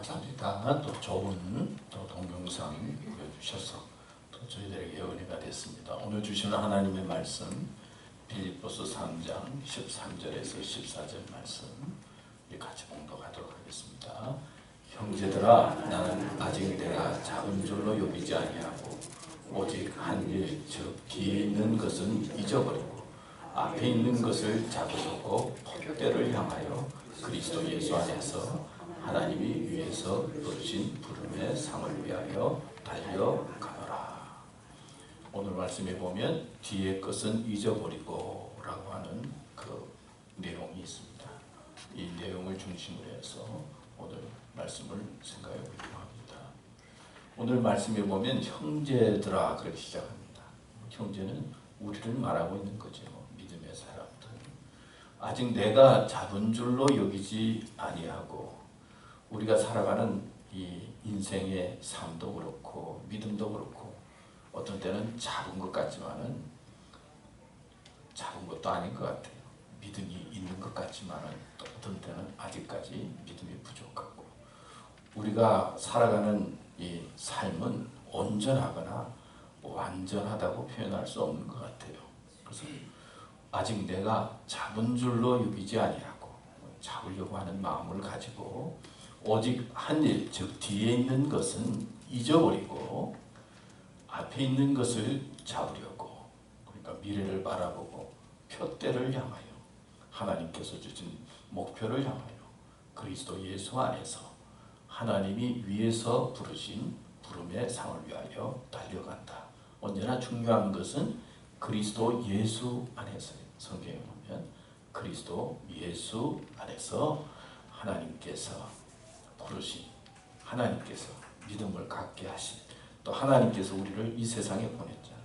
감사합니다. 또 좋은 또 동영상 보여주셔서 또 저희들에게 은혜가 됐습니다. 오늘 주시는 하나님의 말씀 빌립보서 3장 13절에서 14절 말씀 우리 같이 봉독하도록 하겠습니다. 형제들아, 나는 아직 내가 작은 줄로 여기지 아니하고 오직 한 일, 즉 뒤에 있는 것은 잊어버리고 앞에 있는 것을 잡으려고 폿대를 향하여 그리스도 예수 안에서 하나님이 위에서 부르신 부름의 상을 위하여 달려가노라. 오늘 말씀에 보면 뒤의 것은 잊어버리고 라고 하는 그 내용이 있습니다. 이 내용을 중심으로 해서 오늘 말씀을 생각해 보려고 합니다. 오늘 말씀에 보면 형제들아 그렇게 시작합니다. 형제는 우리를 말하고 있는 거죠. 믿음의 사람들. 아직 내가 잡은 줄로 여기지 아니하고 우리가 살아가는 이 인생의 삶도 그렇고 믿음도 그렇고 어떤 때는 잡은 것 같지만은 잡은 것도 아닌 것 같아요. 믿음이 있는 것 같지만은 또 어떤 때는 아직까지 믿음이 부족하고 우리가 살아가는 이 삶은 온전하거나 완전하다고 표현할 수 없는 것 같아요. 그래서 아직 내가 잡은 줄로 여기지 아니하고 잡으려고 하는 마음을 가지고 오직 한 일, 즉 뒤에 있는 것은 잊어버리고 앞에 있는 것을 잡으려고, 그러니까 미래를 바라보고 표대를 향하여 하나님께서 주신 목표를 향하여 그리스도 예수 안에서 하나님이 위에서 부르신 부름의 상을 위하여 달려간다. 언제나 중요한 것은 그리스도 예수 안에서예요. 성경에 보면 그리스도 예수 안에서 하나님께서 부르신, 하나님께서 믿음을 갖게 하신, 또 하나님께서 우리를 이 세상에 보냈잖아요.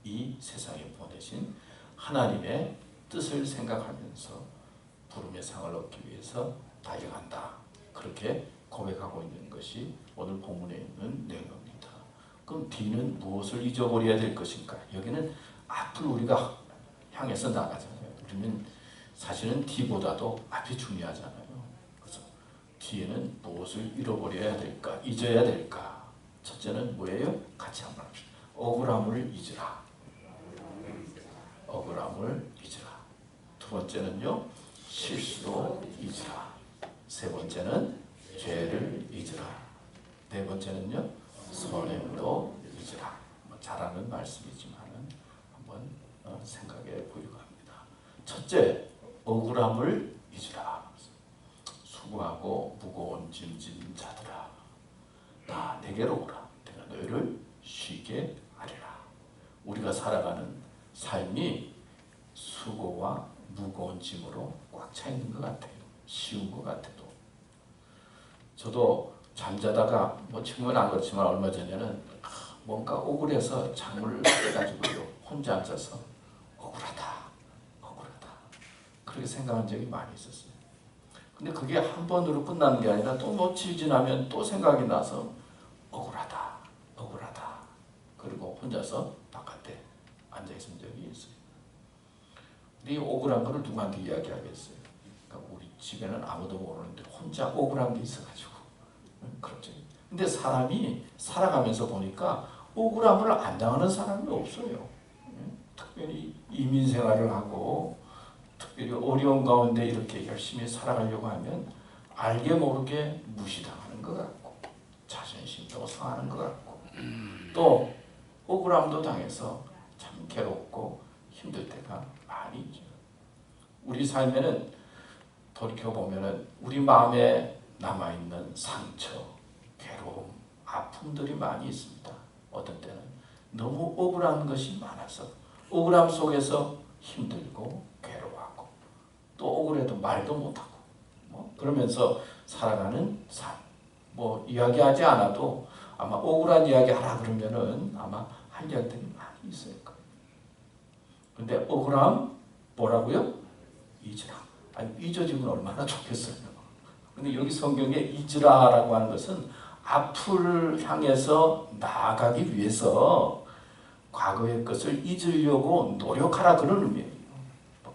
이 세상에 보내신 하나님의 뜻을 생각하면서 부름의 상을 얻기 위해서 달려간다. 그렇게 고백하고 있는 것이 오늘 본문에 있는 내용입니다. 그럼 뒤는 무엇을 잊어버려야 될 것인가? 여기는 앞을 우리가 향해서 나가잖아요. 우리는 사실은 뒤보다도 앞이 중요하잖아요. 뒤에는 무엇을 잃어버려야 될까? 잊어야 될까? 첫째는 뭐예요? 같이 한번 합시다. 억울함을 잊으라. 억울함을 잊으라. 두 번째는요, 실수도 잊으라. 세 번째는 죄를 잊으라. 네 번째는요, 선행도 잊으라. 잘하는 말씀이지만은 한번 생각해 보려고 합니다. 첫째, 억울함을 잊으라. 수고하고 무거운 짐 진 자들아, 다 내게로 오라. 내가 너희를 쉬게 하리라. 우리가 살아가는 삶이 수고와 무거운 짐으로 꽉 차 있는 것 같아요. 쉬운 것 같아도. 저도 잠자다가 지금은 안 그렇지만 얼마 전에는 뭔가 억울해서 잠을 깨가지고요 혼자 앉아서 억울하다 그렇게 생각한 적이 많이 있었어요. 근데 그게 한 번으로 끝나는 게 아니라 또 며칠 지나면 또 생각이 나서 억울하다. 그리고 혼자서 바깥에 앉아있은 적이 있어요. 근데 이 억울한 거를 누구한테 이야기하겠어요? 그러니까 우리 집에는 아무도 모르는데 혼자 억울한 게 있어가지고 그렇죠. 근데 사람이 살아가면서 보니까 억울함을 안 당하는 사람이 없어요. 특별히 이민 생활을 하고 특별히 어려운 가운데 이렇게 열심히 살아가려고 하면 알게 모르게 무시당하는 것 같고 자존심도 상하는 것 같고 또 억울함도 당해서 참 괴롭고 힘들 때가 많이 있죠. 우리 삶에는 돌이켜보면 우리 마음에 남아있는 상처, 괴로움, 아픔들이 많이 있습니다. 어떤 때는 너무 억울한 것이 많아서 억울함 속에서 힘들고 괴로워하고 또 억울해도 말도 못하고 그러면서 살아가는 삶. 이야기하지 않아도 아마 억울한 이야기 하라 그러면은 아마 할 이야기들이 많이 있을 거예요. 근데 억울함 뭐라고요? 잊으라. 잊어지면 얼마나 좋겠어요. 근데 여기 성경에 잊으라라고 하는 것은 앞을 향해서 나아가기 위해서 과거의 것을 잊으려고 노력하라 그런 의미예요.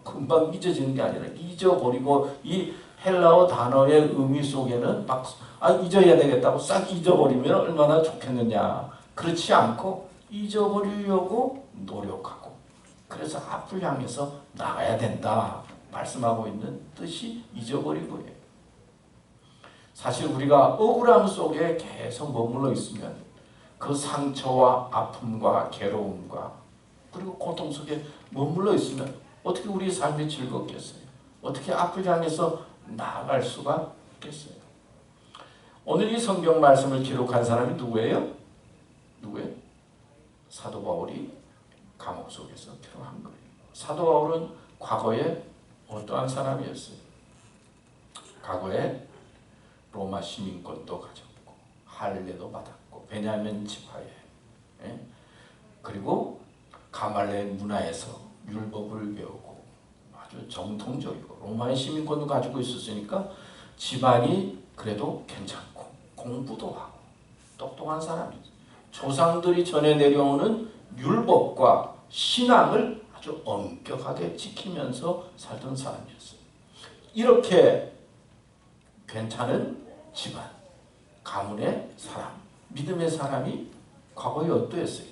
금방 잊어지는 게 아니라 잊어버리고 이 헬라어 단어의 의미 속에는 막 잊어야 되겠다고 싹 잊어버리면 얼마나 좋겠느냐. 그렇지 않고 잊어버리려고 노력하고, 그래서 앞을 향해서 나가야 된다 말씀하고 있는 뜻이 잊어버리고예요. 사실 우리가 억울함 속에 계속 머물러 있으면 그 상처와 아픔과 괴로움과 그리고 고통 속에 머물러 있으면 어떻게 우리 삶이 즐겁겠어요? 어떻게 앞을 향해서 나아갈 수가 있겠어요? 오늘 이 성경 말씀을 기록한 사람이 누구예요? 누구예요? 사도 바울이 감옥 속에서 기록한 거예요. 사도 바울은 과거에 어떠한 사람이었어요? 과거에 로마 시민권도 가졌고 할례도 받았고 베냐민 지파에, 그리고 가말레 문화에서 율법을 배우고 아주 정통적이고 로마의 시민권도 가지고 있었으니까 집안이 그래도 괜찮고 공부도 하고 똑똑한 사람이죠. 조상들이 전해 내려오는 율법과 신앙을 아주 엄격하게 지키면서 살던 사람이었어요. 이렇게 괜찮은 집안, 가문의 사람, 믿음의 사람이 과거에 어떠했어요?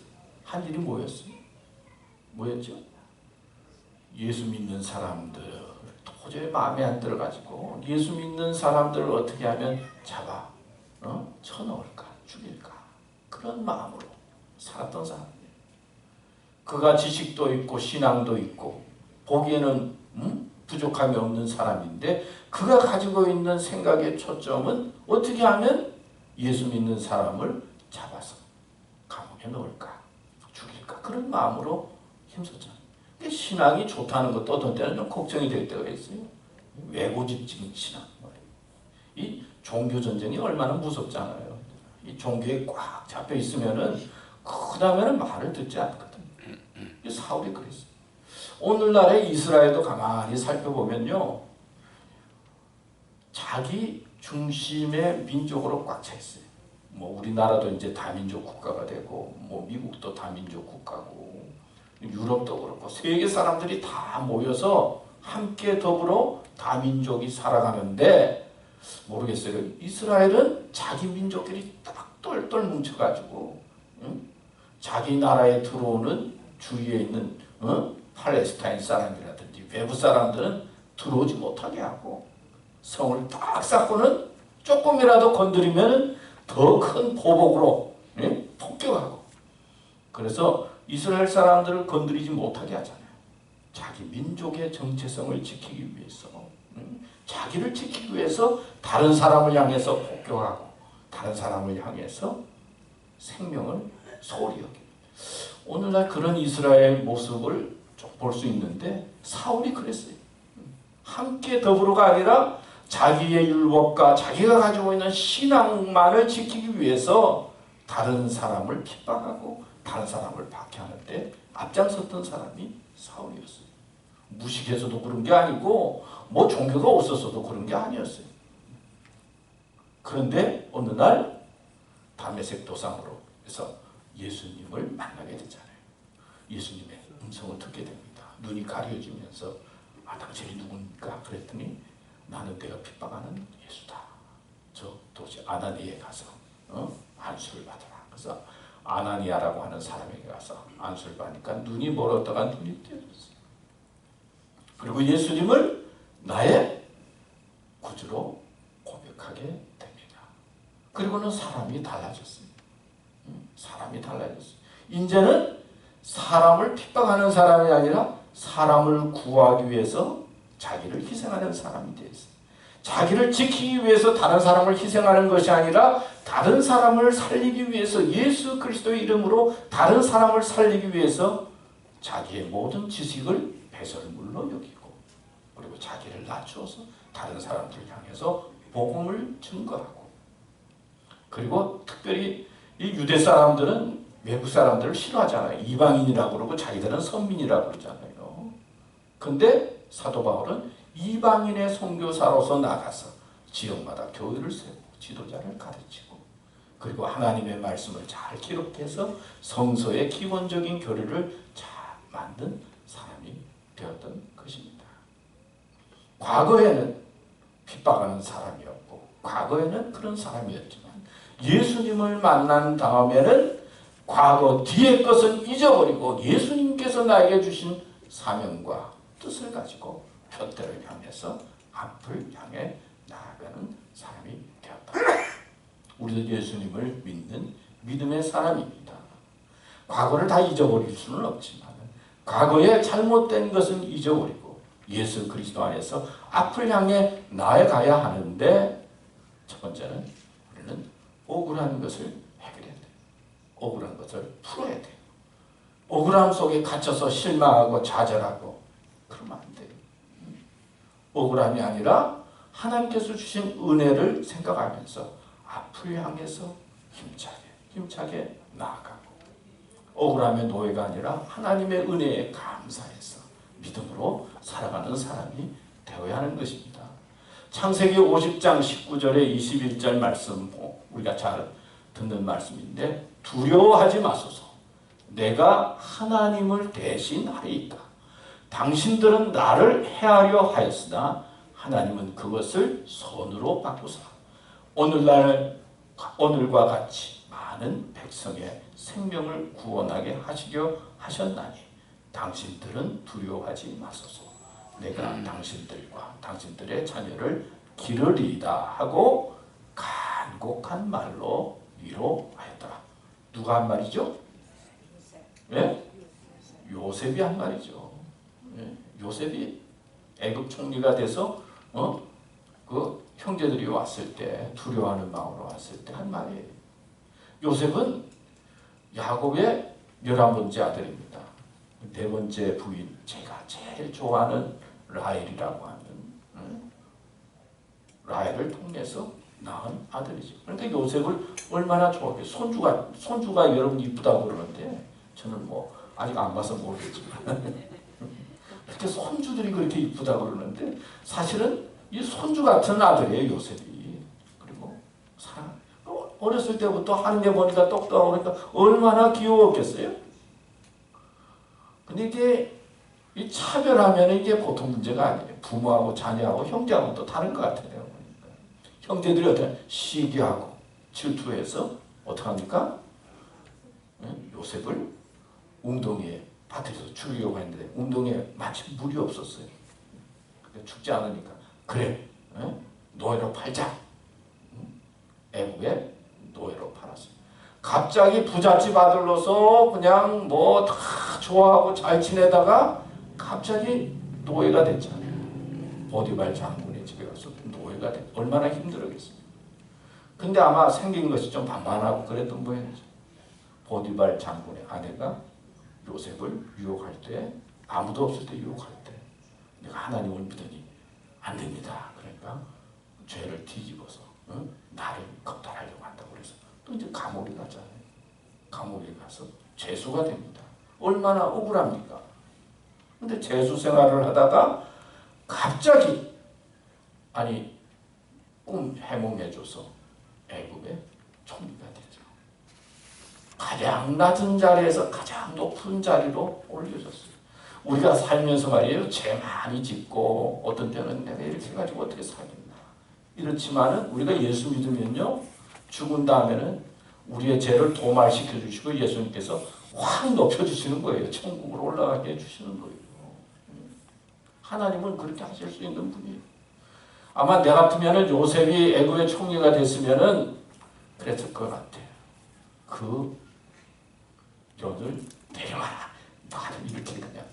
한 일이 뭐였어요? 뭐였죠? 예수 믿는 사람들 도저히 마음에 안 들어가지고 예수 믿는 사람들을 어떻게 하면 잡아 쳐넣을까, 죽일까, 그런 마음으로 살았던 사람이에요. 그가 지식도 있고 신앙도 있고 보기에는 부족함이 없는 사람인데 그가 가지고 있는 생각의 초점은 어떻게 하면 예수 믿는 사람을 잡아서 감옥에 넣을까, 죽일까, 그런 마음으로 힘썼잖아요. 신앙이 좋다는 것도 어떤 때는 좀 걱정이 될 때가 있어요. 외고집적인 신앙. 이 종교 전쟁이 얼마나 무섭잖아요. 이 종교에 꽉 잡혀 있으면은 그 다음에는 말을 듣지 않거든. 사울이 그랬어요. 오늘날의 이스라엘도 가만히 살펴보면요, 자기 중심의 민족으로 꽉 차 있어요. 뭐 우리나라도 이제 다민족 국가가 되고, 뭐 미국도 다민족 국가고, 유럽도 그렇고 세계 사람들이 다 모여서 함께 더불어 다민족이 살아가는데, 모르겠어요. 이스라엘은 자기 민족끼리 딱 똘똘 뭉쳐가지고, 자기 나라에 들어오는 주위에 있는 팔레스타인 사람이라든지 외부 사람들은 들어오지 못하게 하고, 성을 딱 쌓고는 조금이라도 건드리면 더 큰 보복으로 폭격하고, 그래서 이스라엘 사람들을 건드리지 못하게 하잖아요. 자기 민족의 정체성을 지키기 위해서, 자기를 지키기 위해서 다른 사람을 향해서 폭격하고 다른 사람을 향해서 생명을 소홀히 여깁니다. 오늘날 그런 이스라엘 모습을 좀 볼 수 있는데 사울이 그랬어요. 함께 더불어가 아니라 자기의 율법과 자기가 가지고 있는 신앙만을 지키기 위해서 다른 사람을 핍박하고 다른 사람을 박해하는데 앞장섰던 사람이 사울이었어요. 무식해서도 그런 게 아니고 뭐 종교가 없었어도 그런 게 아니었어요. 그런데 어느 날 다메섹 도상으로 해서 예수님을 만나게 되잖아요. 예수님의 음성을 듣게 됩니다. 눈이 가려지면서 당신이 누굽니까? 그랬더니 나는 내가 핍박하는 예수다. 저 도시 아나니아에 가서 안수를 받아라. 그래서 아나니아라고 하는 사람에게 가서 안수를 받으니까 눈이 멀었다가 눈이 띄어졌어요. 그리고 예수님을 나의 구주로 고백하게 됩니다. 그리고는 사람이 달라졌어요. 사람이 달라졌어요. 이제는 사람을 핍박하는 사람이 아니라 사람을 구하기 위해서 자기를 희생하는 사람이 되었어요. 자기를 지키기 위해서 다른 사람을 희생하는 것이 아니라 다른 사람을 살리기 위해서, 예수 그리스도의 이름으로 다른 사람을 살리기 위해서 자기의 모든 지식을 배설물로 여기고, 그리고 자기를 낮추어서 다른 사람들을 향해서 복음을 증거하고, 그리고 특별히 이 유대 사람들은 외국 사람들을 싫어하잖아요. 이방인이라고 그러고 자기들은 선민이라고 그러잖아요. 근데 사도 바울은 이방인의 선교사로서 나가서 지역마다 교회를 세우고 지도자를 가르치고, 그리고 하나님의 말씀을 잘 기록해서 성서의 기본적인 교리를 잘 만든 사람이 되었던 것입니다. 과거에는 핍박하는 사람이었고 과거에는 그런 사람이었지만 예수님을 만난 다음에는 과거 뒤의 것은 잊어버리고 예수님께서 나에게 주신 사명과 뜻을 가지고 표대를 향해서 앞을 향해 나아가는 사람이 되었다. 우리도 예수님을 믿는 믿음의 사람입니다. 과거를 다 잊어버릴 수는 없지만 과거에 잘못된 것은 잊어버리고 예수 그리스도 안에서 앞을 향해 나아가야 하는데, 첫 번째는 우리는 억울한 것을 해결해야 돼요. 억울한 것을 풀어야 돼요. 억울함 속에 갇혀서 실망하고 좌절하고 그러면 안 돼요. 억울함이 아니라 하나님께서 주신 은혜를 생각하면서 앞을 향해서 힘차게 나아가고, 억울함의 노예가 아니라 하나님의 은혜에 감사해서 믿음으로 살아가는 사람이 되어야 하는 것입니다. 창세기 50장 19절에 21절 말씀, 우리가 잘 듣는 말씀인데, 두려워하지 마소서. 내가 하나님을 대신하리이다. 당신들은 나를 해하려 하였으나 하나님은 그것을 선으로 바꾸사 오늘과 같이 많은 백성의 생명을 구원하게 하시려 하셨나니 당신들은 두려워하지 마소서. 내가 당신들과 당신들의 자녀를 기르리이다 하고 간곡한 말로 위로하였더라. 누가 한 말이죠? 예? 요셉이 한 말이죠. 예? 요셉이 애굽 총리가 돼서 그 형제들이 왔을 때, 두려워하는 마음으로 왔을 때 한 말이에요. 요셉은 야곱의 11번째 아들입니다. 4번째 부인, 제가 제일 좋아하는 라헬이라고 하는 라헬을 통해서 낳은 아들이죠. 그러니까 요셉을 얼마나 좋아했어요. 손주가 여러분 이쁘다고 그러는데 저는 뭐 아직 안 봐서 모르겠지만 그렇게 손주들이 그렇게 이쁘다고 그러는데 사실은 이 손주 같은 아들이에요, 요셉이. 그리고 어렸을 때부터 한개 보니까 똑똑하고 그러니까 얼마나 귀여웠겠어요? 근데 이게 이 차별하면 이게 보통 문제가 아니에요. 부모하고 자녀하고 형제하고 또 다른 것 같아요. 그러니까. 형제들이 어떻게 시기하고 질투해서 어떻게 합니까? 요셉을 웅덩이에 밭에서 죽이려고 했는데 웅덩이에 마침 물이 없었어요. 죽지 않으니까 그래, 노예로 팔자. 애국에 노예로 팔았어요. 갑자기 부잣집 아들로서 그냥 뭐 다 좋아하고 잘 지내다가 갑자기 노예가 됐잖아요. 보디발 장군의 집에 가서 노예가 됐. 얼마나 힘들었겠어요. 근데 아마 생긴 것이 좀 반반하고 그랬던 모양이죠. 보디발 장군의 아내가 요셉을 유혹할 때, 아무도 없을 때 유혹할 때 내가 하나님을 믿으니 안 됩니다. 그러니까 죄를 뒤집어서 나를 겁탈하려고 한다고 그래서 또 이제 감옥에 가잖아요. 감옥에 가서 죄수가 됩니다. 얼마나 억울합니까? 근데 죄수 생활을 하다가 갑자기 꿈 해몽해줘서 애굽의 총리가 되죠. 가장 낮은 자리에서 가장 높은 자리로 올려졌어요. 우리가 살면서 말이에요, 죄 많이 짓고 어떤 때는 내가 이렇게 해가지고 어떻게 살겠나 이렇지만은 우리가 예수 믿으면요, 죽은 다음에는 우리의 죄를 도말시켜 주시고 예수님께서 확 높여주시는 거예요. 천국으로 올라가게 해주시는 거예요. 하나님은 그렇게 하실 수 있는 분이에요. 아마 내 같으면은 요셉이 애굽의 총리가 됐으면은 그랬을 것 같아요. 그 너를 데려와라. 나는 이렇게 그냥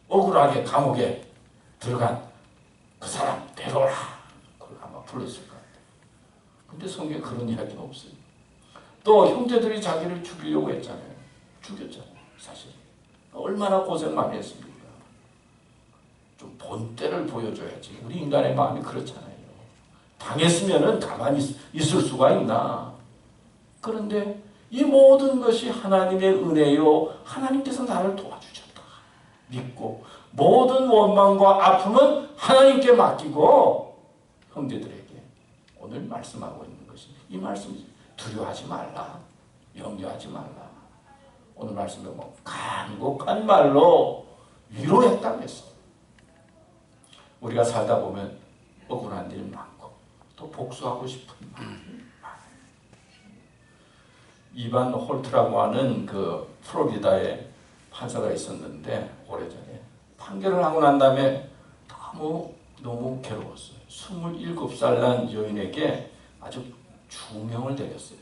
억울하게 감옥에 들어간 그 사람 데려오라. 그걸 아마 불렀을 것 같아요. 근데 성경에 그런 이야기는 없어요. 또 형제들이 자기를 죽이려고 했잖아요. 죽였잖아요. 사실 얼마나 고생 많이 했습니까? 좀 본때를 보여줘야지. 우리 인간의 마음이 그렇잖아요. 당했으면은 가만히 있을 수가 있나. 그런데 이 모든 것이 하나님의 은혜요, 하나님께서 나를 도와주셨다 믿고 모든 원망과 아픔은 하나님께 맡기고 형제들에게 오늘 말씀하고 있는 것이 이 말씀이 두려워하지 말라, 염려하지 말라. 오늘 말씀에 간곡한 말로 위로했다고 했어. 우리가 살다 보면 억울한 일이 많고 또 복수하고 싶은 마음이 많아요. 이반 홀트라고 하는 그 플로리다에 판사가 있었는데 오래전에 판결을 하고 난 다음에 너무 괴로웠어요. 27살 난 여인에게 아주 중형을 내렸어요.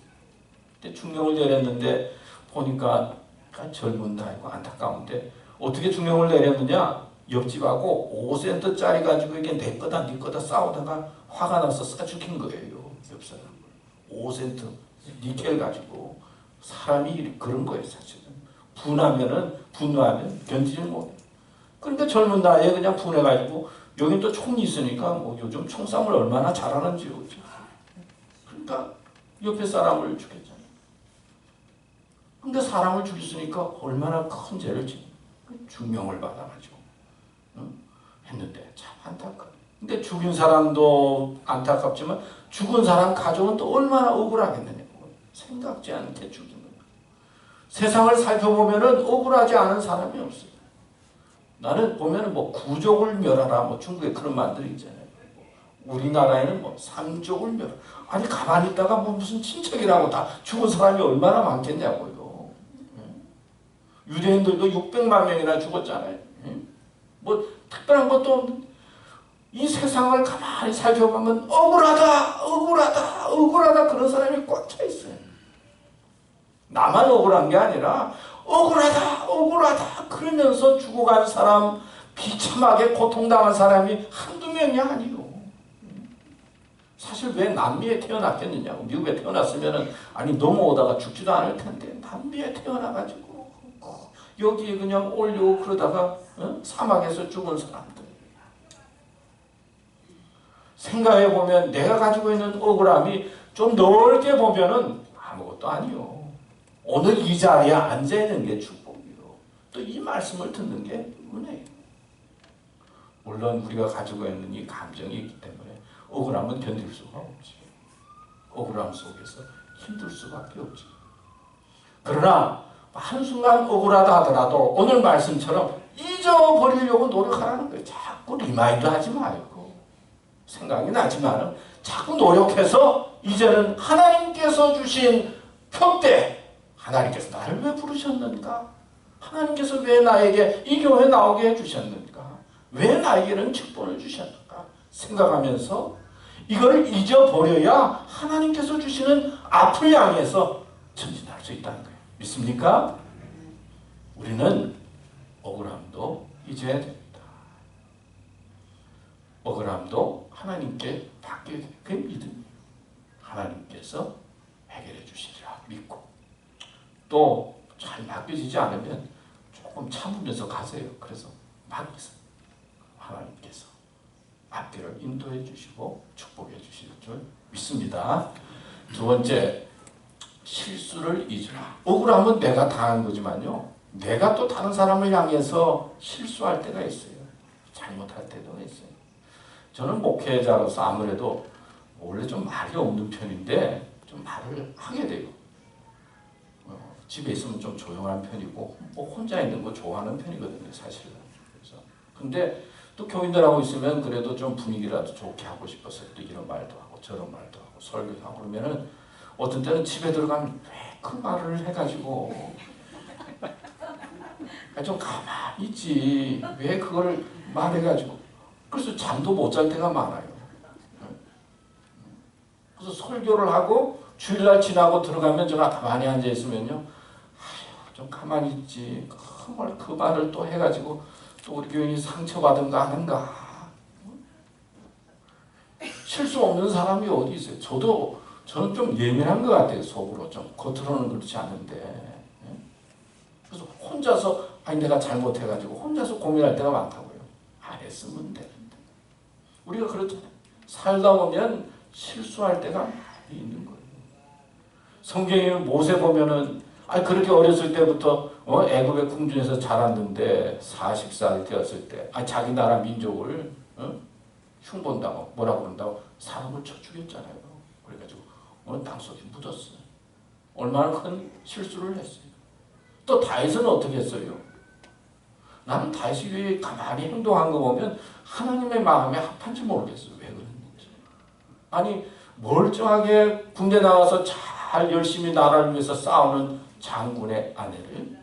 근데 중형을 내렸는데 보니까 젊은 나이고 안타까운데 어떻게 중형을 내렸느냐? 옆집하고 5센트짜리 가지고 이게 내 거다 네 거다 싸우다가 화가 나서 쏴 죽인 거예요. 옆 사람을. 5센트 니켈 가지고 사람이 그런 거예요. 사실은. 분노하면 견디지 못해. 그러니까 젊은 나이에 그냥 분해가지고 여기 또 총이 있으니까 뭐 요즘 총싸움을 얼마나 잘하는지요. 그러니까 옆에 사람을 죽였잖아요. 근데 사람을 죽였으니까 얼마나 큰 죄를 지고 중형을 받아가지고 했는데 참 안타까워요. 근데 죽인 사람도 안타깝지만 죽은 사람 가족은 또 얼마나 억울하겠느냐고. 생각지 않게 죽인 거예요. 세상을 살펴보면은 억울하지 않은 사람이 없어요. 나는 보면은 뭐 구족을 멸하라, 뭐 중국에 그런 말들이 있잖아요. 우리나라에는 뭐 삼족을 멸. 아니 가만히 있다가 뭐 무슨 친척이라고 다 죽은 사람이 얼마나 많겠냐고요. 유대인들도 600만 명이나 죽었잖아요. 뭐 특별한 것도 없는데 이 세상을 가만히 살펴보면 억울하다 그런 사람이 꽉 차 있어요. 나만 억울한 게 아니라 억울하다 그러면서 죽어간 사람, 비참하게 고통당한 사람이 한두 명이 아니요. 사실 왜 남미에 태어났겠느냐고. 미국에 태어났으면은 아니 넘어오다가 죽지도 않을 텐데 남미에 태어나가지고 여기에 그냥 올려고 그러다가 사막에서 죽은 사람들. 생각해보면 내가 가지고 있는 억울함이 좀 넓게 보면은 아무것도 아니요. 오늘 이 자리에 앉아있는 게 축복이요. 또 이 말씀을 듣는 게 은혜예요. 물론 우리가 가지고 있는 이 감정이 있기 때문에 억울함은 견딜 수가 없지. 억울함 속에서 힘들 수밖에 없지. 그러나 한순간 억울하다 하더라도 오늘 말씀처럼 잊어버리려고 노력하라는 거예요. 자꾸 리마인드 하지 말고. 생각이 나지만 자꾸 노력해서 이제는 하나님께서 주신 표대, 하나님께서 나를 왜 부르셨는가? 하나님께서 왜 나에게 이 교회 나오게 해주셨는가? 왜 나에게는 축복을 주셨는가? 생각하면서 이걸 잊어버려야 하나님께서 주시는 앞을 향해서 전진할 수 있다는 거예요. 믿습니까? 우리는 억울함도 잊어야 됩니다. 억울함도 하나님께 받게 될 그 믿음이에요. 하나님께서 해결해 주시리라 믿고 또 잘 맡겨지지 않으면 조금 참으면서 가세요. 그래서 맡기세요. 하나님께서 앞길을 인도해 주시고 축복해 주실 줄 믿습니다. 두 번째, 실수를 잊으라. 억울함은 내가 당한 거지만요. 내가 또 다른 사람을 향해서 실수할 때가 있어요. 잘못할 때도 있어요. 저는 목회자로서 아무래도 원래 좀 말이 없는 편인데 좀 말을 하게 돼요. 집에 있으면 좀 조용한 편이고 뭐 혼자 있는 거 좋아하는 편이거든요. 사실은. 그래서 근데 또 교인들하고 있으면 그래도 좀 분위기라도 좋게 하고 싶어서 또 이런 말도 하고 저런 말도 하고 설교도 하고 그러면은 어떤 때는 집에 들어가면 왜 그 말을 해가지고 좀 가만히 있지 왜 그걸 말해가지고 그래서 잠도 못 잘 때가 많아요. 그래서 설교를 하고 주일날 지나고 들어가면 제가 가만히 앉아 있으면요, 아휴 좀 가만히 있지 그 말을 또 해가지고 또 우리 교인이 상처받은가 하는가. 실수 없는 사람이 어디 있어요? 저는 좀 예민한 것 같아요. 속으로 좀 겉으로는 그렇지 않은데 그래서 혼자서 아니 내가 잘못해가지고 혼자서 고민할 때가 많다고요. 안 했으면 되는데 우리가 그렇잖아요. 살다 보면 실수할 때가 많이 있는 거예요. 성경에 모세 보면은 그렇게 어렸을 때부터 애굽의 궁중에서 자랐는데 40살 되었을 때 자기 나라 민족을 흉본다고 뭐라고 그런다고 사람을 쳐 죽였잖아요. 그래가지고 땅속에 묻었어요. 얼마나 큰 실수를 했어요. 또 다윗은 어떻게 했어요? 나는 다윗이 가만히 행동한 거 보면 하나님의 마음에 합한지 모르겠어요. 왜 그랬는지. 아니 멀쩡하게 군대 나가서 잘 열심히 나라를 위해서 싸우는 장군의 아내를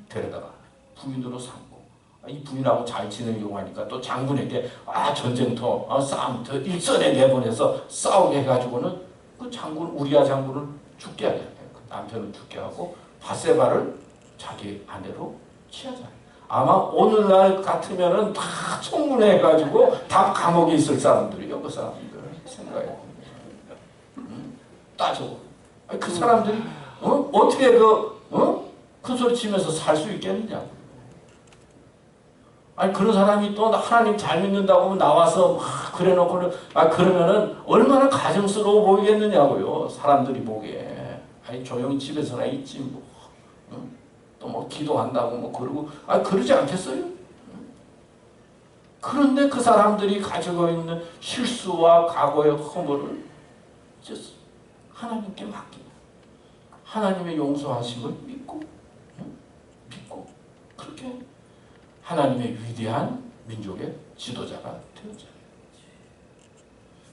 데려다가 부인으로 삼고, 이 부인하고 잘 지내려고 하니까 또 장군에게 전쟁터 싸움터 일선에 내보내서 싸우게 해가지고는 그 장군 우리아 장군을 죽게 하잖아요. 그 남편을 죽게 하고 바세바를 자기 아내로 취하잖아요. 아마 오늘날 같으면은 다 청문회해가지고 다 감옥에 있을 사람들이요. 그 사람들 생각해. 따져. 그 사람들이 어떻게 큰 소리 치면서 살 수 있겠느냐. 아니 그런 사람이 또 하나님 잘 믿는다고 나와서 막 그래놓고는 그러면은 얼마나 가정스러워 보이겠느냐고요. 사람들이 보기에. 아니 조용히 집에서나 있지 뭐. 또 뭐 기도한다고 뭐 그러고 그러지 않겠어요? 그런데 그 사람들이 가지고 있는 실수와 과거의 허물을 하나님께 맡기고 하나님의 용서하심을 믿고 그렇게 하나님의 위대한 민족의 지도자가 되었잖아요.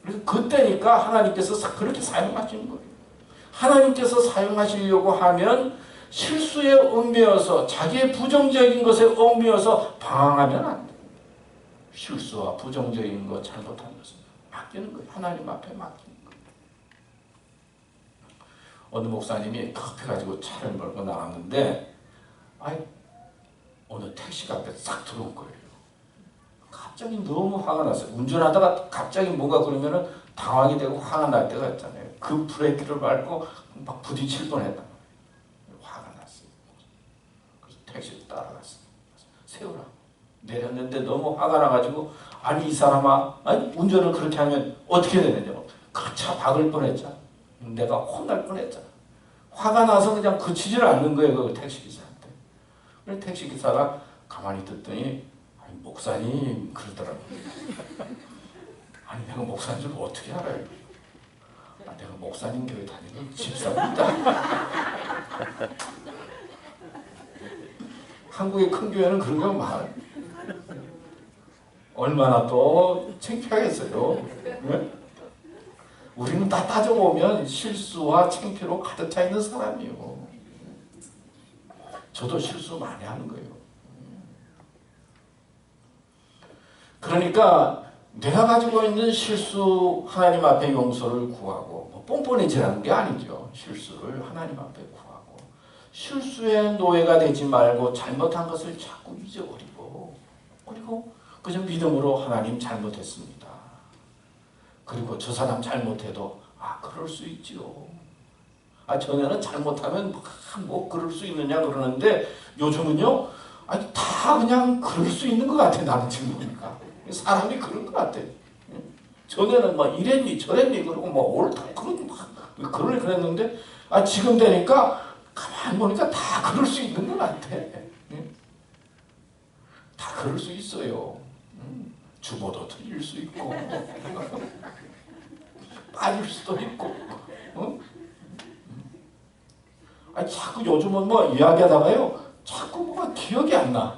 그래서 그때니까 하나님께서 그렇게 사용하시는 거예요. 하나님께서 사용하시려고 하면 실수에 얽매여서 자기의 부정적인 것에 얽매여서 방황하면 안 돼요. 실수와 부정적인 것, 잘못한 것을 맡기는 거예요. 하나님 앞에 맡기는 거예요. 어느 목사님이 급해가지고 차를 몰고 나왔는데 어느 택시가 앞에 싹 들어온 거예요. 갑자기 너무 화가 났어요. 운전하다가 갑자기 뭐가 그러면은 당황이 되고 화가 날 때가 있잖아요. 그 브레이크를 밟고 막 부딪힐 뻔했다. 화가 났어요. 그래서 택시를 따라갔어요. 세우라. 내렸는데 너무 화가 나가지고 이 사람아, 운전을 그렇게 하면 어떻게 되느냐고. 그 차 박을 뻔했잖아. 내가 혼날 뻔했잖아. 화가 나서 그냥 그치질 않는 거예요. 그 택시기사한테. 그래서 택시기사가 가만히 듣더니 목사님 그러더라고요. 내가 목사인 줄 어떻게 알아요? 내가 목사님 교회 다니는 집사입니다. 한국의 큰 교회는 그런 거 많아요. 얼마나 또 창피하겠어요. 네? 우리는 다 따져보면 실수와 창피로 가득 차 있는 사람이에요. 저도 실수 많이 하는 거예요. 그러니까 내가 가지고 있는 실수 하나님 앞에 용서를 구하고 뻔뻔해지라는 게 아니죠. 실수를 하나님 앞에 구하고 실수의 노예가 되지 말고 잘못한 것을 자꾸 잊어버리고 그리고 그저 믿음으로 하나님 잘못했습니다. 그리고 저 사람 잘못해도 그럴 수 있지요. 전에는 잘못하면 뭐 그럴 수 있느냐 그러는데 요즘은요 다 그냥 그럴 수 있는 것 같아. 나는 지금 보니까 사람이 그런 것 같아. 전에는 막 이랬니 저랬니 그러고 뭐 옳다 그랬는데 지금 되니까 가만히 보니까 다 그럴 수 있는 것 같아. 다 그럴 수 있어요. 주보도 틀릴 수 있고 빠질 수도 있고. 자꾸 요즘은 뭐 이야기하다가요 자꾸 뭐가 기억이 안 나.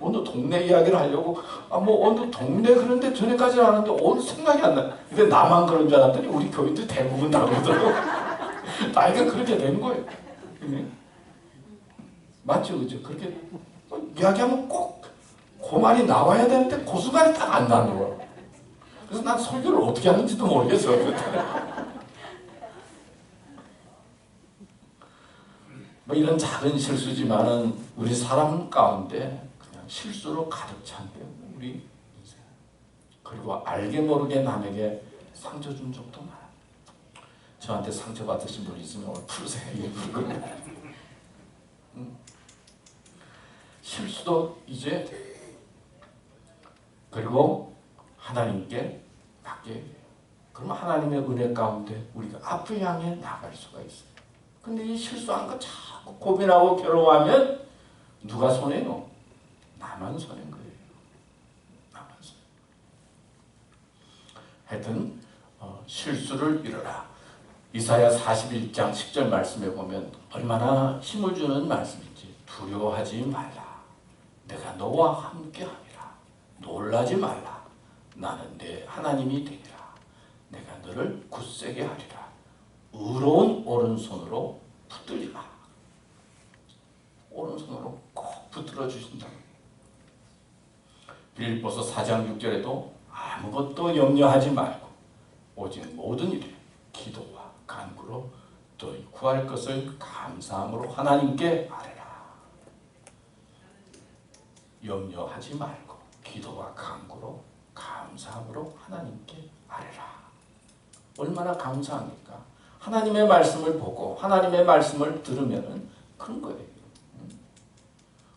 어느 동네 이야기를 하려고 뭐 어느 동네 그런데 전에까지는 아는데 어느 생각이 안 나. 근데 나만 그런 줄 알았더니 우리 교인들 대부분 다 그러더라고. 나이가 그렇게 된 거예요. 맞죠, 그죠? 그렇게 이야기하면 꼭 그 말이 나와야 되는데 그 순간에 딱 안 나는 거야. 그래서 난 설교를 어떻게 하는지도 모르겠어. 뭐 이런 작은 실수지만은 우리 사람 가운데 그냥 실수로 가득 찬 게 우리 인생. 그리고 알게 모르게 남에게 상처 준 적도 많아요. 저한테 상처 받으신 분 있으면 오늘 풀으세요. 실수도 이제 그리고 하나님께 맡겨야 돼요. 그러면 하나님의 은혜 가운데 우리가 앞을 향해 나갈 수가 있어요. 근데 이 실수한 거 자꾸 고민하고 괴로워하면 누가 손해요? 나만 손해인 거예요. 나만 손해. 하여튼 실수를 잃어라. 이사야 41장 10절 말씀에 보면 얼마나 힘을 주는 말씀인지. 두려워하지 말라. 내가 너와 함께하리라. 놀라지 말라. 나는 내 하나님이 되리라. 내가 너를 굳세게 하리라. 의로운 오른손으로 붙들리라. 오른손으로 꼭 붙들어 주신다. 빌립보서 4장 6절에도 아무것도 염려하지 말고 오직 모든 일에 기도와 간구로 너희 구할 것을 감사함으로 하나님께 아뢰라. 염려하지 말고 기도와 간구로 감사함으로 하나님께 아뢰라. 얼마나 감사합니까? 하나님의 말씀을 보고 하나님의 말씀을 들으면은 그런 거예요.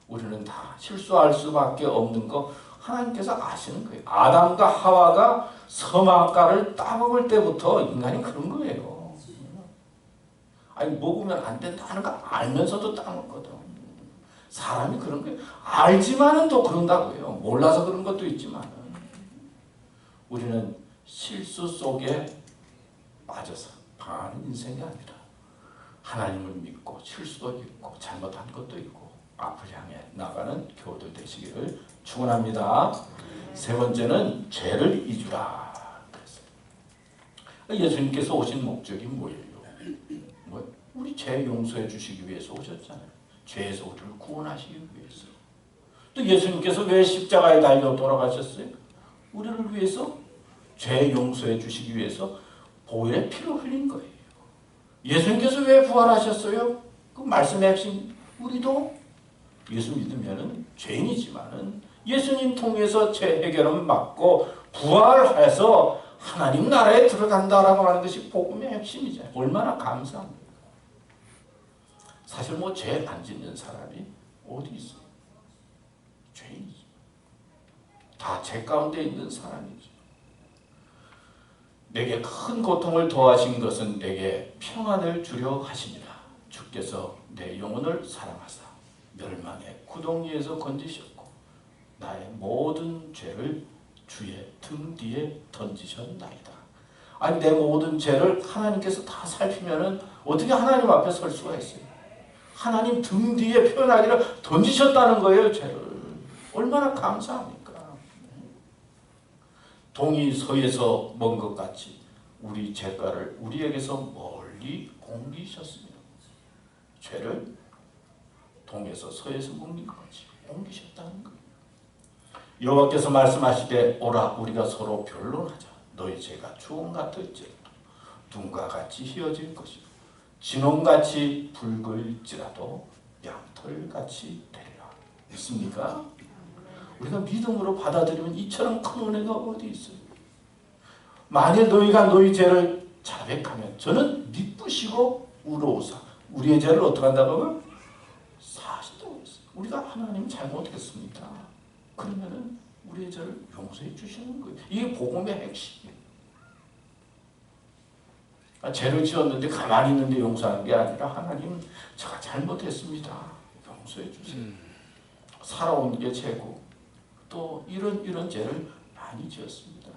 우리는 다 실수할 수밖에 없는 거 하나님께서 아시는 거예요. 아담과 하와가 선악과를 따먹을 때부터 인간이 그런 거예요. 아니 먹으면 안 된다는 거 알면서도 따먹거든. 사람이 그런 거예요. 알지만은 또 그런다고요. 몰라서 그런 것도 있지만 우리는 실수 속에 빠져서 방하는 인생이 아니라 하나님을 믿고 실수도 있고 잘못한 것도 있고 앞을 향해 나가는 교우들 되시기를 축원합니다. 세 번째는 죄를 잊으라. 예수님께서 오신 목적이 뭐예요? 우리 죄 용서해 주시기 위해서 오셨잖아요. 죄에서 우리를 구원하시기 위해서. 또 예수님께서 왜 십자가에 달려 돌아가셨어요? 우리를 위해서 죄 용서해 주시기 위해서 보혈의 피를 흘린 거예요. 예수님께서 왜 부활하셨어요? 그 말씀의 핵심, 우리도 예수 믿으면은 죄인이지만은 예수님 통해서 죄 해결은 받고 부활해서 하나님 나라에 들어간다라고 하는 것이 복음의 핵심이잖아요. 얼마나 감사합니까? 사실 뭐 죄 안 짓는 사람이 어디 있어요? 죄인이죠. 다 죄 가운데 있는 사람이죠. 내게 큰 고통을 더하신 것은 내게 평안을 주려 하시니라. 주께서 내 영혼을 사랑하사 멸망의 구덩이에서 건지셨고 나의 모든 죄를 주의 등 뒤에 던지셨나이다. 아니 내 모든 죄를 하나님께서 다 살피면은 어떻게 하나님 앞에 설 수가 있어요? 하나님 등 뒤에 표현하기를 던지셨다는 거예요. 죄를. 얼마나 감사합니까? 동이 서에서 먼 것 같이 우리 죄가를 우리에게서 멀리 옮기셨습니다. 죄를 동에서 서에서 옮긴 것 같이 옮기셨다는 거예요. 여호와께서 말씀하시되 오라 우리가 서로 변론하자. 너희 죄가 주홍 같을지라도 눈과 같이 희어질 것이고 진홍같이 붉을지라도 양털같이 되리라. 믿습니까? 우리가 믿음으로 받아들이면 이처럼 큰 은혜가 어디 있어요? 만일 너희가 너희 죄를 자백하면 저는 미쁘시고 우러우사 우리의 죄를 어떻게 한다고요? 사하신다고 했어요. 우리가 하나님 잘못했습니다. 그러면은 우리의 죄를 용서해 주시는 거예요. 이게 복음의 핵심이에요. 죄를 지었는데 가만히 있는데 용서하는 게 아니라 하나님 제가 잘못했습니다. 용서해 주세요. 살아온 게 죄고 또 이런 죄를 많이 지었습니다.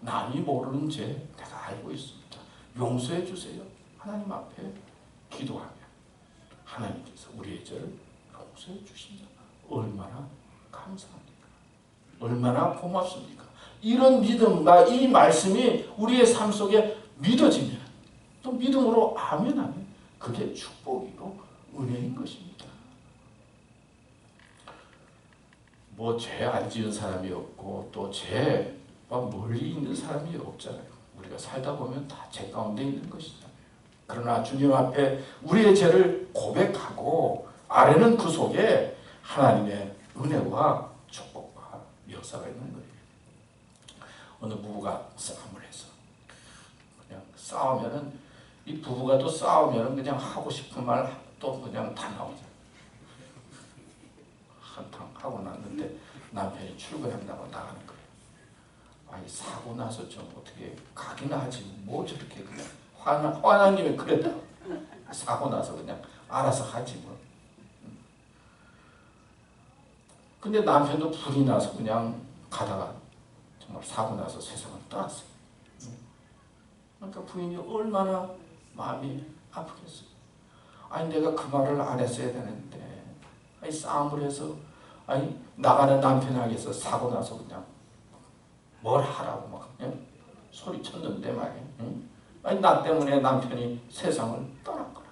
남이 모르는 죄 내가 알고 있습니다. 용서해 주세요. 하나님 앞에 기도하면 하나님께서 우리의 죄를 용서해 주신다. 얼마나 감사합니까? 얼마나 고맙습니까? 이런 믿음과 이 말씀이 우리의 삶 속에 믿어지면 또 믿음으로 아멘하면 그게 축복이고 은혜인 것입니다. 뭐 죄 안 지은 사람이 없고 또 죄와 멀리 있는 사람이 없잖아요. 우리가 살다 보면 다 죄 가운데 있는 것이잖아요. 그러나 주님 앞에 우리의 죄를 고백하고 아뢰는 그 속에 하나님의 은혜와 축복과 역사가 있는 거예요. 어느 부부가 싸움을 해서 그냥 싸우면은 이 부부가 또 싸우면은 그냥 하고 싶은 말 또 그냥 다 나오잖아요. 한탕 하고 났는데 남편이 출근한다고 나가는 거예요. 아니 사고 나서 좀 어떻게 가기나 하지 뭐 저렇게 그냥 화나님이 그랬다. 사고 나서 그냥 알아서 하지 뭐. 근데 남편도 불이 나서 그냥 가다가 정말 사고 나서 세상을 떠났어요. 그러니까 부인이 얼마나 마음이 아프겠어요. 아니 내가 그 말을 안 했어야 되는데 아니 싸움을 해서 아니 나가는 남편에게서 사고 나서 그냥 뭘 하라고 막 소리쳤는데 말이야. 응? 아니 나 때문에 남편이 세상을 떠났구나.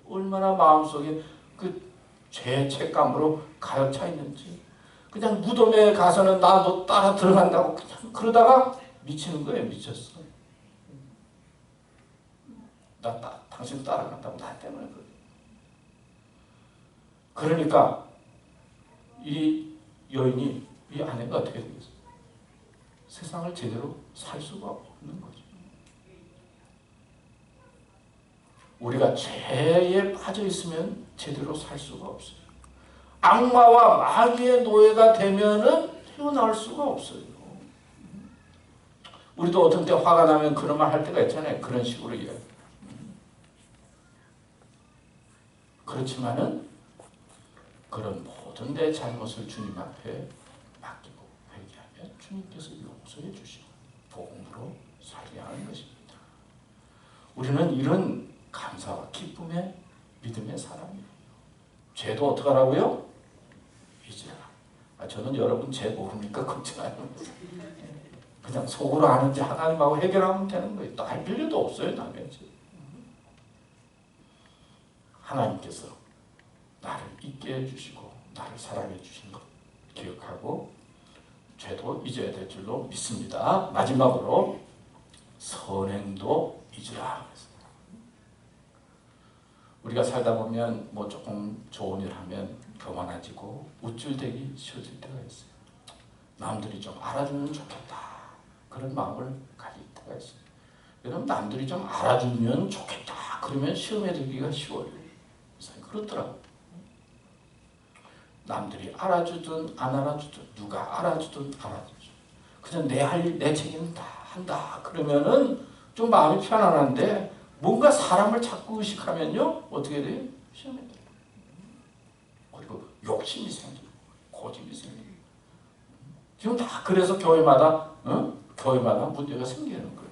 얼마나 마음속에 그 죄책감으로 가득 차 있는지. 그냥 무덤에 가서는 나 너 따라 들어간다고 그냥 그러다가 미치는 거예요. 미쳤어. 당신 따라간다고 나 때문에 그래. 그러니까 이 여인이 이 아내가 어떻게 되겠어? 세상을 제대로 살 수가 없는 거죠. 우리가 죄에 빠져 있으면 제대로 살 수가 없어요. 악마와 마귀의 노예가 되면은 헤어나올 수가 없어요. 우리도 어떤 때 화가 나면 그런 말 할 때가 있잖아요. 그런 식으로 이야기. 그렇지만은 그런 모든 내 잘못을 주님 앞에 맡기고 회개하면 주님께서 용서해 주시고 복음으로 살게 하는 것입니다. 우리는 이런 감사와 기쁨의 믿음의 사람이에요. 죄도 어떻게 하라고요? 잊으라. 저는 여러분 죄 모르니까 걱정 안 합니다. 그냥 속으로 아는지 하나님하고 해결하면 되는 거예요. 또 할 필요도 없어요. 남의 죄. 하나님께서 나를 잊게 해주시고 나를 사랑해 주신 것 기억하고 죄도 잊어야 될 줄로 믿습니다. 마지막으로 선행도 잊으라. 우리가 살다 보면 뭐 조금 좋은 일 하면 교만해지고 우쭐대기 쉬워질 때가 있어요. 남들이 좀 알아주면 좋겠다. 그런 마음을 가질 때가 있어요. 여러분 남들이 좀 알아주면 좋겠다. 그러면 시험에 들기가 쉬워요. 그렇더라고요. 남들이 알아주든 안 알아주든 누가 알아주든 알아주든 그냥 내 할 일 내 책임은 다 한다. 그러면은 좀 마음이 편안한데 뭔가 사람을 자꾸 의식하면요 어떻게 돼요? 시험에 돼요. 그리고 욕심이 생기고 고집이 생기고 지금 다 그래서 교회마다 문제가 생기는 거예요.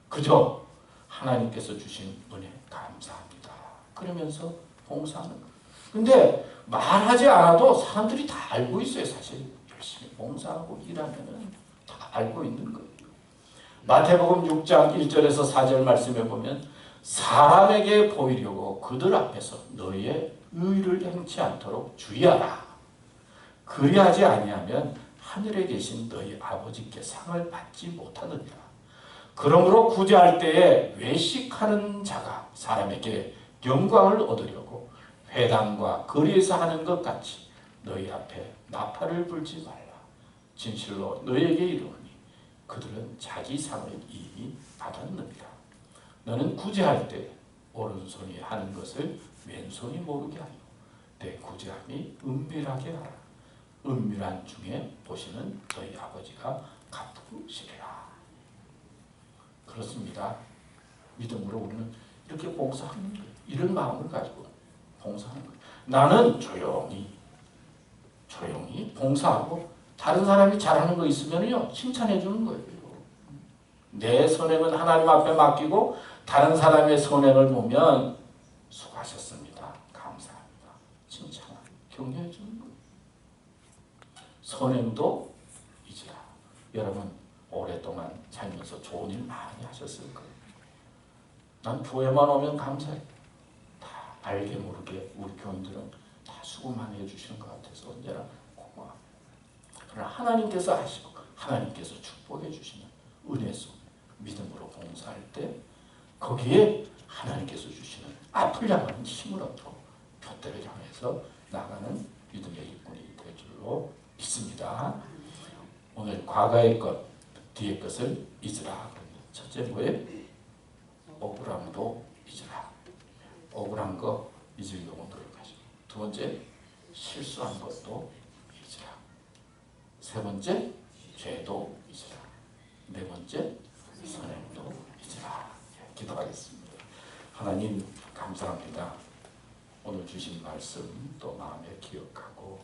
그저 하나님께서 주신 은혜 감사합니다. 그러면서 봉사하는 거예요. 근데 말하지 않아도 사람들이 다 알고 있어요. 사실 열심히 봉사하고 일하면은 다 알고 있는 거예요. 마태복음 6장 1절에서 4절 말씀에 보면 사람에게 보이려고 그들 앞에서 너희의 의를 행치 않도록 주의하라. 그리하지 아니하면 하늘에 계신 너희 아버지께 상을 받지 못하느니라. 그러므로 구제할 때에 외식하는 자가 사람에게 영광을 얻으려고 회당과 거리에서 하는 것 같이 너희 앞에 나팔을 불지 말라. 진실로 너희에게 이르노니 그들은 자기 상을 이미 받았느니라. 너는 구제할 때 오른손이 하는 것을 왼손이 모르게 하여 내 구제함이 은밀하게 하라. 은밀한 중에 보시는 너희 아버지가 갚으시리라. 그렇습니다. 믿음으로 우리는 이렇게 봉사하는 거예요. 이런 마음을 가지고 봉사하는 거예요. 나는 조용히 봉사하고 다른 사람이 잘하는 거 있으면요 칭찬해 주는 거예요. 내 선행은 하나님 앞에 맡기고 다른 사람의 선행을 보면 수고하셨습니다. 감사합니다. 칭찬하고 격려해 주는 거예요. 선행도 잊으라. 여러분 오랫동안 살면서 좋은 일 많이 하셨을 거예요. 난 교회만 오면 감사해. 다 알게 모르게 우리 교인들은 다 수고 많이 해주시는 것 같아서 언제나 고마워. 그러나 하나님께서 하시고 하나님께서 축복해 주시는 은혜 속에 믿음으로 봉사할 때 거기에 하나님께서 주시는 앞을 향하는 힘을 얻고 둯대를 향해서 나가는 믿음의 일꾼이 될 줄로 믿습니다. 오늘 과거의 것, 뒤의 것을 잊으라. 첫째 뭐예요? 억울함도 잊으라. 억울한 거 잊으려고 노력하시고, 두 번째 실수한 것도 잊으라. 세 번째 죄도 잊으라. 네 번째 선행도 잊으라. 기도하겠습니다. 하나님 감사합니다. 오늘 주신 말씀 또 마음에 기억하고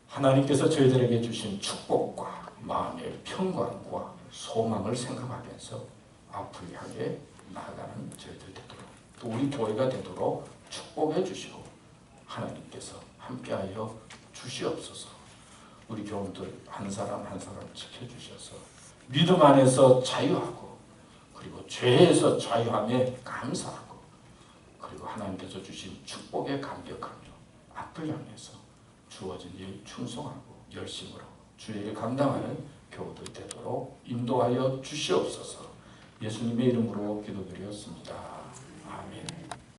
하나님께서 저희들에게 주신 축복과 마음의 평강과 소망을 생각하면서 앞을 향해 나아가는 저희들 되도록 또 우리 교회가 되도록 축복해 주시고 하나님께서 함께하여 주시옵소서. 우리 교우들 한 사람 한 사람 지켜주셔서 믿음 안에서 자유하고 그리고 죄에서 자유함에 감사하고 그리고 하나님께서 주신 축복에 감격하며 앞을 향해서 주어진 일 충성하고 열심으로 주의 일 감당하는 교우들 되도록 인도하여 주시옵소서. 예수님의 이름으로 기도드렸습니다.